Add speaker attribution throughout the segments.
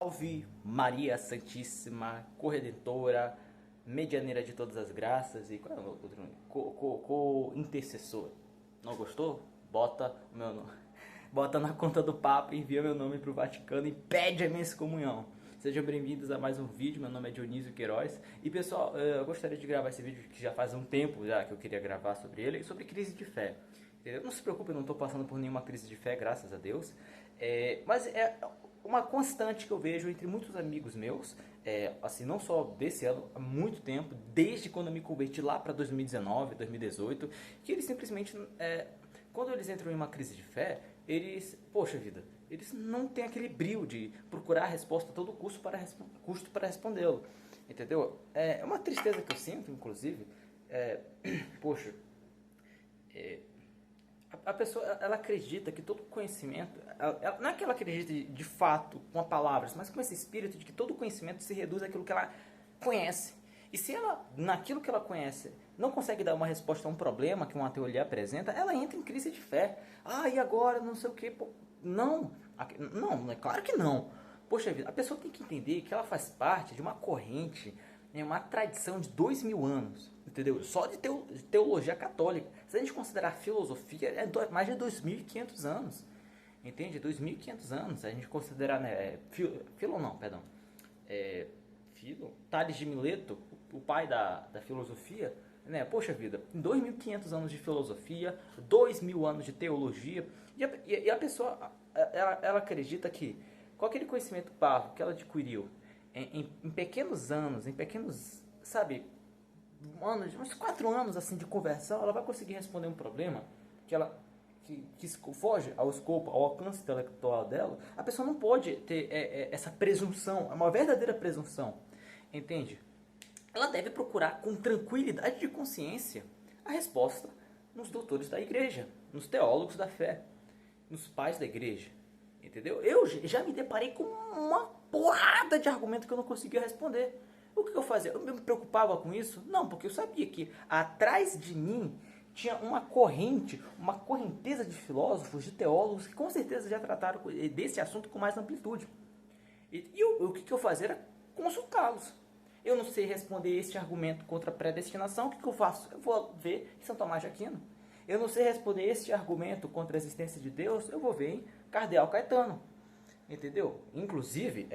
Speaker 1: Salve Maria Santíssima, Corredentora, Medianeira de todas as graças e qual é o outro nome? Co-intercessor. Não gostou? Bota o meu nome. Bota na conta do Papa, envia meu nome pro Vaticano e pede a minha excomunhão. Sejam bem-vindos a mais um vídeo, meu nome é Dionísio Queiroz. E pessoal, eu gostaria de gravar esse vídeo que já faz um tempo já que eu queria gravar sobre ele, sobre crise de fé. Não se preocupe, eu não estou passando por nenhuma crise de fé, graças a Deus. Mas é uma constante que eu vejo entre muitos amigos meus, assim, não só desse ano, há muito tempo, desde quando eu me converti lá para 2019, 2018, que eles simplesmente, quando eles entram em uma crise de fé, eles, poxa vida, eles não têm aquele brio de procurar a resposta a todo custo para respondê-lo, entendeu? É uma tristeza que eu sinto, inclusive, poxa, a pessoa, ela acredita que todo conhecimento, não é que ela acredita de fato com as palavras, mas com esse espírito de que todo conhecimento se reduz àquilo que ela conhece. E se ela, naquilo que ela conhece, não consegue dar uma resposta a um problema que uma teoria apresenta, ela entra em crise de fé. Ah, e agora, não sei o que. Não, não, é claro que não. Poxa vida, a pessoa tem que entender que ela faz parte de uma corrente, uma tradição de 2000 anos, entendeu? Só de teologia católica. Se a gente considerar filosofia, é mais de 2500 anos, entende? 2500 anos, se a gente considerar, né, Tales de Mileto, o pai da filosofia, né? Poxa vida, 2500 anos de filosofia, 2000 anos de teologia, e a pessoa, ela acredita que com aquele conhecimento parvo que ela adquiriu em pequenos anos, em pequenos, sabe, anos, uns 4 anos assim de conversão, ela vai conseguir responder um problema que foge ao escopo, ao alcance intelectual dela. A pessoa não pode ter essa presunção, é uma verdadeira presunção, entende? Ela deve procurar com tranquilidade de consciência a resposta nos doutores da igreja, nos teólogos da fé, nos pais da igreja, entendeu? Eu já me deparei com uma porrada de argumentos que eu não conseguia responder. O que eu fazia? Eu me preocupava com isso? Não, porque eu sabia que atrás de mim tinha uma corrente, uma correnteza de filósofos, de teólogos, que com certeza já trataram desse assunto com mais amplitude. E o que eu fazia era consultá-los. Eu não sei responder este argumento contra a predestinação, o que eu faço? Eu vou ver em São Tomás de Aquino. Eu não sei responder este argumento contra a existência de Deus, eu vou ver em Cardeal Caetano. Entendeu? Inclusive,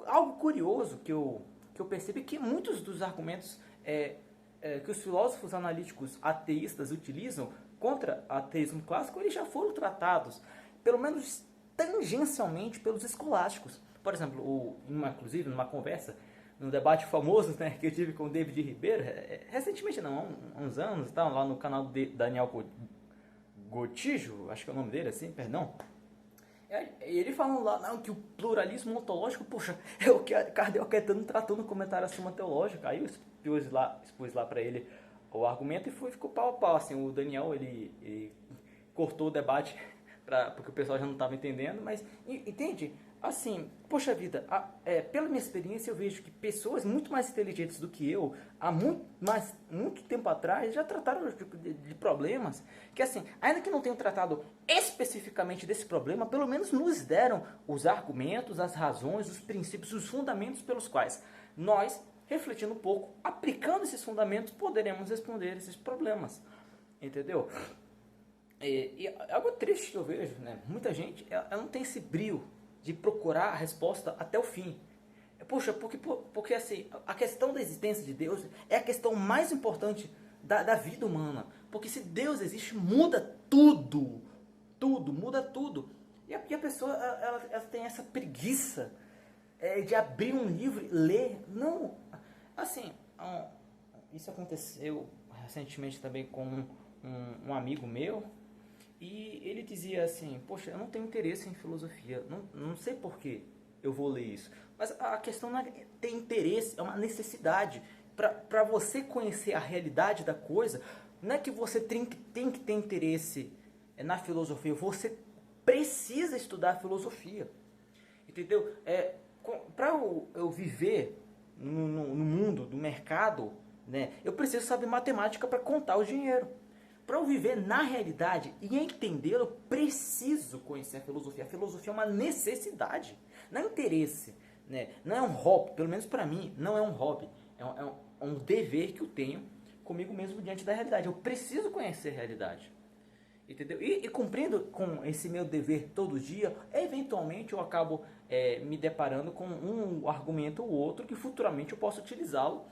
Speaker 1: algo curioso que eu percebi que muitos dos argumentos que os filósofos analíticos ateístas utilizam contra o ateísmo clássico, eles já foram tratados, pelo menos tangencialmente, pelos escolásticos. Por exemplo, inclusive numa conversa, num debate famoso, né, que eu tive com o David Ribeiro, recentemente não, há uns anos, tá, lá no canal de Daniel Gotijo, acho que é o nome dele assim, perdão. Ele falando lá não, que o pluralismo ontológico, poxa, é o que a Cardeal Caetano tratou no comentário à Suma Teológica. Aí eu expus lá pra ele o argumento e ficou pau a pau. Assim, o Daniel, ele cortou o debate porque o pessoal já não estava entendendo, mas entende? Assim, poxa vida, pela minha experiência eu vejo que pessoas muito mais inteligentes do que eu, há muito tempo atrás, já trataram de problemas que, assim, ainda que não tenham tratado especificamente desse problema, pelo menos nos deram os argumentos, as razões, os princípios, os fundamentos pelos quais nós, refletindo um pouco, aplicando esses fundamentos, poderemos responder esses problemas, entendeu? E algo triste que eu vejo, né? Muita gente ela não tem esse brio de procurar a resposta até o fim. Poxa, porque assim, a questão da existência de Deus é a questão mais importante da vida humana. Porque se Deus existe, muda tudo. Tudo, muda tudo. E a pessoa, ela tem essa preguiça de abrir um livro e ler. Não, assim, isso aconteceu recentemente também com um amigo meu. E ele dizia assim, poxa, eu não tenho interesse em filosofia, não sei por que eu vou ler isso. Mas a questão não é ter interesse, é uma necessidade. Para você conhecer a realidade da coisa, não é que você tem que ter interesse na filosofia, você precisa estudar filosofia. Entendeu? Para eu viver no mundo do mercado, né, eu preciso saber matemática para contar o dinheiro. para eu viver na realidade e entendê-lo, eu preciso conhecer a filosofia. A filosofia é uma necessidade, não é um interesse, né? Não é um hobby, pelo menos para mim, não é um hobby. É um dever que eu tenho comigo mesmo diante da realidade. Eu preciso conhecer a realidade. Entendeu? E cumprindo com esse meu dever todo dia, eventualmente eu acabo me deparando com um argumento ou outro que futuramente eu posso utilizá-lo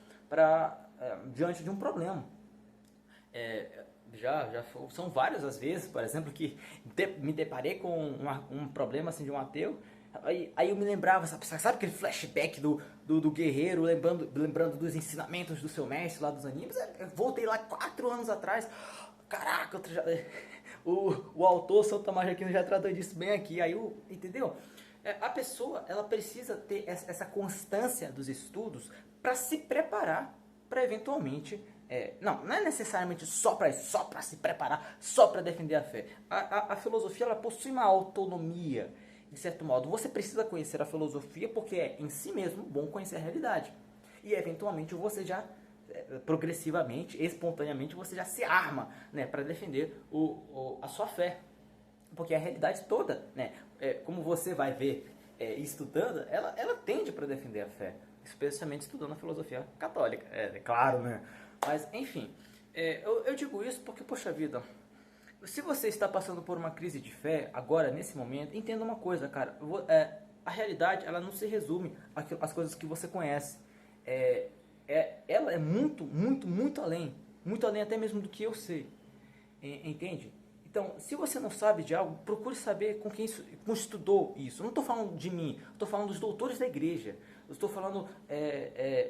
Speaker 1: diante de um problema. São várias as vezes, por exemplo, que me deparei com um problema assim, de um ateu. Aí eu me lembrava, sabe aquele flashback do guerreiro, lembrando dos ensinamentos do seu mestre lá dos animes? Eu voltei lá 4 anos atrás. Caraca, o autor São Tomás de Aquino já tratou disso bem aqui. Entendeu? A pessoa ela precisa ter essa constância dos estudos para se preparar para eventualmente... não é necessariamente só para se preparar, só para defender a fé. A filosofia ela possui uma autonomia, de certo modo. Você precisa conhecer a filosofia porque é em si mesmo bom conhecer a realidade. E eventualmente você já... progressivamente, espontaneamente, você já se arma, né, para defender a sua fé. Porque a realidade toda, né, como você vai ver estudando, ela tende para defender a fé, especialmente estudando a filosofia católica, claro, né? Mas, enfim, eu digo isso porque, poxa vida, se você está passando por uma crise de fé, agora, nesse momento, entenda uma coisa, cara, a realidade, ela não se resume às coisas que você conhece. Ela é muito, muito, muito além até mesmo do que eu sei, entende? Então, se você não sabe de algo, procure saber com quem estudou isso. Eu não estou falando de mim, estou falando dos doutores da igreja. Eu estou falando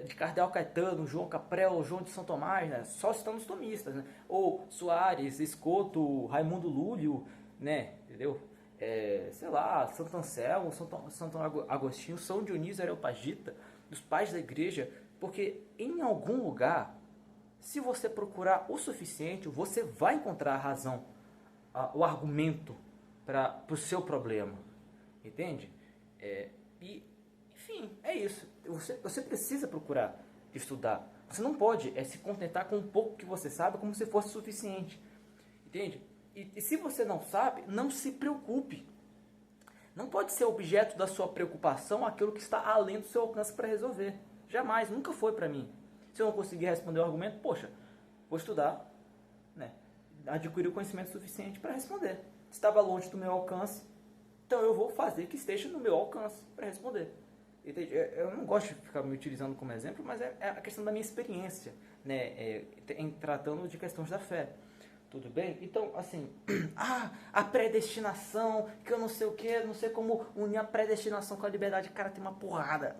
Speaker 1: de Cardeal Caetano, João Caprel, João de São Tomás, né? Só citando os tomistas, né? Ou Soares, Escoto, Raimundo Lúlio, né? Entendeu? Sei lá, Santo Anselmo, Santo Agostinho, São Dionísio Areopagita, dos pais da igreja, porque em algum lugar, se você procurar o suficiente, você vai encontrar a razão, o argumento para o seu problema, entende? Enfim, é isso. Você precisa procurar estudar. Você não pode se contentar com um pouco que você sabe como se fosse suficiente, entende? E se você não sabe, não se preocupe. Não pode ser objeto da sua preocupação aquilo que está além do seu alcance para resolver. Jamais, nunca foi para mim. Se eu não conseguir responder o argumento, poxa, vou estudar, né? Adquirir o conhecimento suficiente para responder. Estava longe do meu alcance, então eu vou fazer que esteja no meu alcance para responder. Entende? Eu não gosto de ficar me utilizando como exemplo, mas é a questão da minha experiência, né? Em tratando de questões da fé. Tudo bem? Então, assim, a predestinação, que eu não sei o que, não sei como unir a predestinação com a liberdade. Cara, tem uma porrada,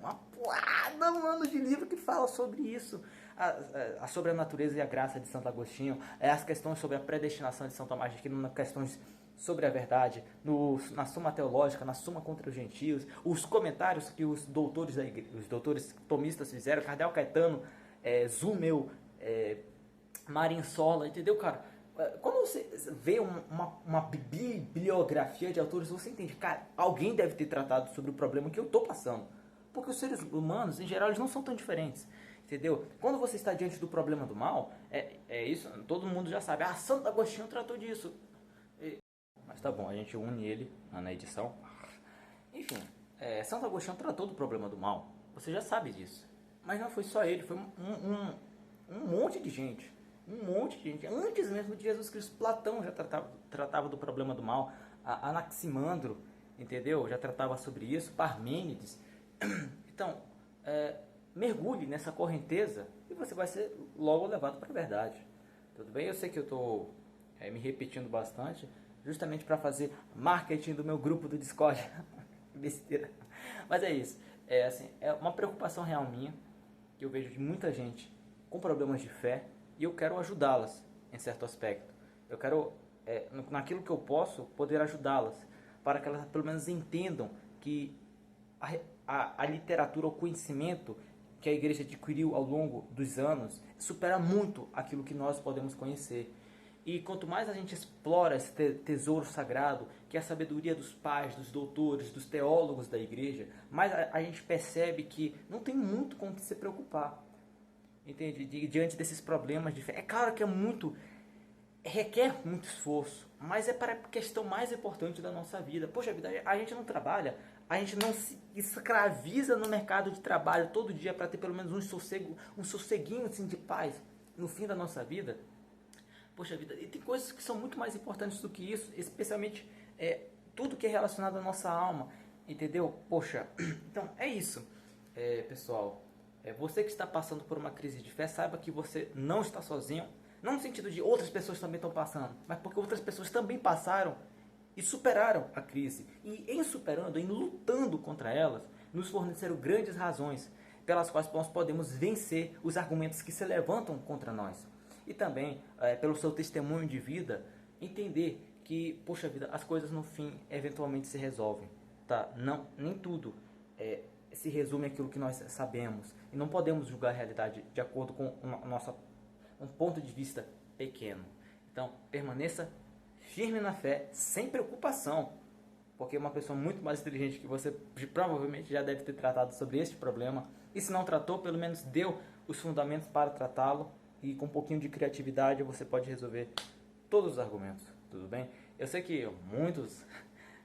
Speaker 1: mano, de livro que fala sobre isso. Sobre a natureza e a graça de Santo Agostinho, as questões sobre a predestinação de São Tomás de Aquino, questões sobre a verdade, na Suma Teológica, na Suma contra os Gentios, os comentários que os doutores da igreja, os doutores tomistas fizeram, Cardeal Caetano, Zumel, Marinsola, entendeu, cara? Quando você vê uma bibliografia de autores, você entende, cara, alguém deve ter tratado sobre o problema que eu estou passando. Porque os seres humanos, em geral, eles não são tão diferentes. Entendeu? Quando você está diante do problema do mal, isso, todo mundo já sabe. Santo Agostinho tratou disso. Mas tá bom, a gente une ele na edição. Enfim, Santo Agostinho tratou do problema do mal. Você já sabe disso. Mas não foi só ele, foi um monte de gente. Um monte de gente. Antes mesmo de Jesus Cristo, Platão já tratava do problema do mal. Anaximandro, entendeu? Já tratava sobre isso. Parmênides. Então, mergulhe nessa correnteza e você vai ser logo levado para a verdade. Tudo bem? Eu sei que eu estou me repetindo bastante, justamente para fazer marketing do meu grupo do Discord. Besteira. Mas é isso. É uma preocupação real minha, que eu vejo de muita gente com problemas de fé, e eu quero ajudá-las em certo aspecto. Eu quero, naquilo que eu posso, poder ajudá-las, para que elas pelo menos entendam que a literatura, o conhecimento que a igreja adquiriu ao longo dos anos supera muito aquilo que nós podemos conhecer. E quanto mais a gente explora esse tesouro sagrado, que é a sabedoria dos pais, dos doutores, dos teólogos da igreja, mais a gente percebe que não tem muito com o que se preocupar. Entende? Diante desses problemas de fé. É claro que é requer muito esforço, mas é para a questão mais importante da nossa vida. Poxa vida, a gente não trabalha, a gente não se escraviza no mercado de trabalho todo dia para ter pelo menos um sosseguinho assim, de paz no fim da nossa vida. Poxa vida, e tem coisas que são muito mais importantes do que isso, especialmente tudo que é relacionado à nossa alma, entendeu? Poxa, então é isso, pessoal. Você que está passando por uma crise de fé, saiba que você não está sozinho. Não no sentido de outras pessoas também estão passando, mas porque outras pessoas também passaram e superaram a crise. E em superando, em lutando contra elas, nos forneceram grandes razões pelas quais nós podemos vencer os argumentos que se levantam contra nós. E também, pelo seu testemunho de vida, entender que, poxa vida, as coisas no fim eventualmente se resolvem. Tá? Não, nem tudo se resume àquilo que nós sabemos. E não podemos julgar a realidade de acordo com um ponto de vista pequeno. Então, permaneça firme na fé, sem preocupação, porque uma pessoa muito mais inteligente que você provavelmente já deve ter tratado sobre este problema, e se não tratou, pelo menos deu os fundamentos para tratá-lo, e com um pouquinho de criatividade você pode resolver todos os argumentos, tudo bem? Eu sei que muitos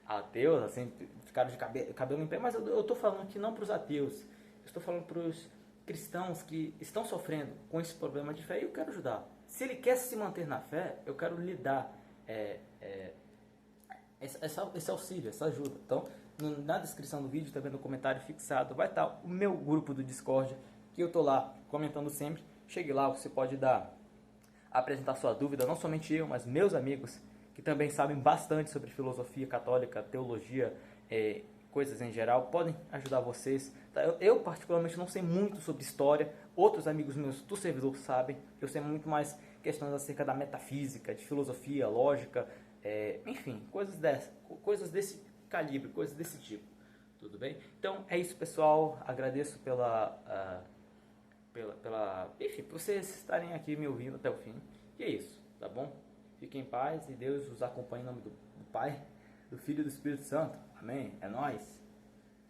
Speaker 1: ateus assim, ficaram de cabelo em pé, mas eu estou falando aqui não para os ateus, eu estou falando para os cristãos que estão sofrendo com esse problema de fé e eu quero ajudar. Se ele quer se manter na fé, eu quero lhe dar esse auxílio, essa ajuda. Então, na descrição do vídeo, também no comentário fixado, vai estar o meu grupo do Discord, que eu estou lá comentando sempre. Chegue lá, você pode apresentar sua dúvida, não somente eu, mas meus amigos, que também sabem bastante sobre filosofia católica, teologia, coisas em geral, podem ajudar vocês. Eu particularmente não sei muito sobre história, outros amigos meus do servidor sabem, eu sei muito mais questões acerca da metafísica, de filosofia, lógica, enfim, coisas desse calibre, coisas desse tipo, tudo bem? Então é isso, pessoal, agradeço enfim, por vocês estarem aqui me ouvindo até o fim, e é isso, tá bom? Fiquem em paz e Deus os acompanhe em nome do Pai, do Filho e do Espírito Santo. Amém? É nóis!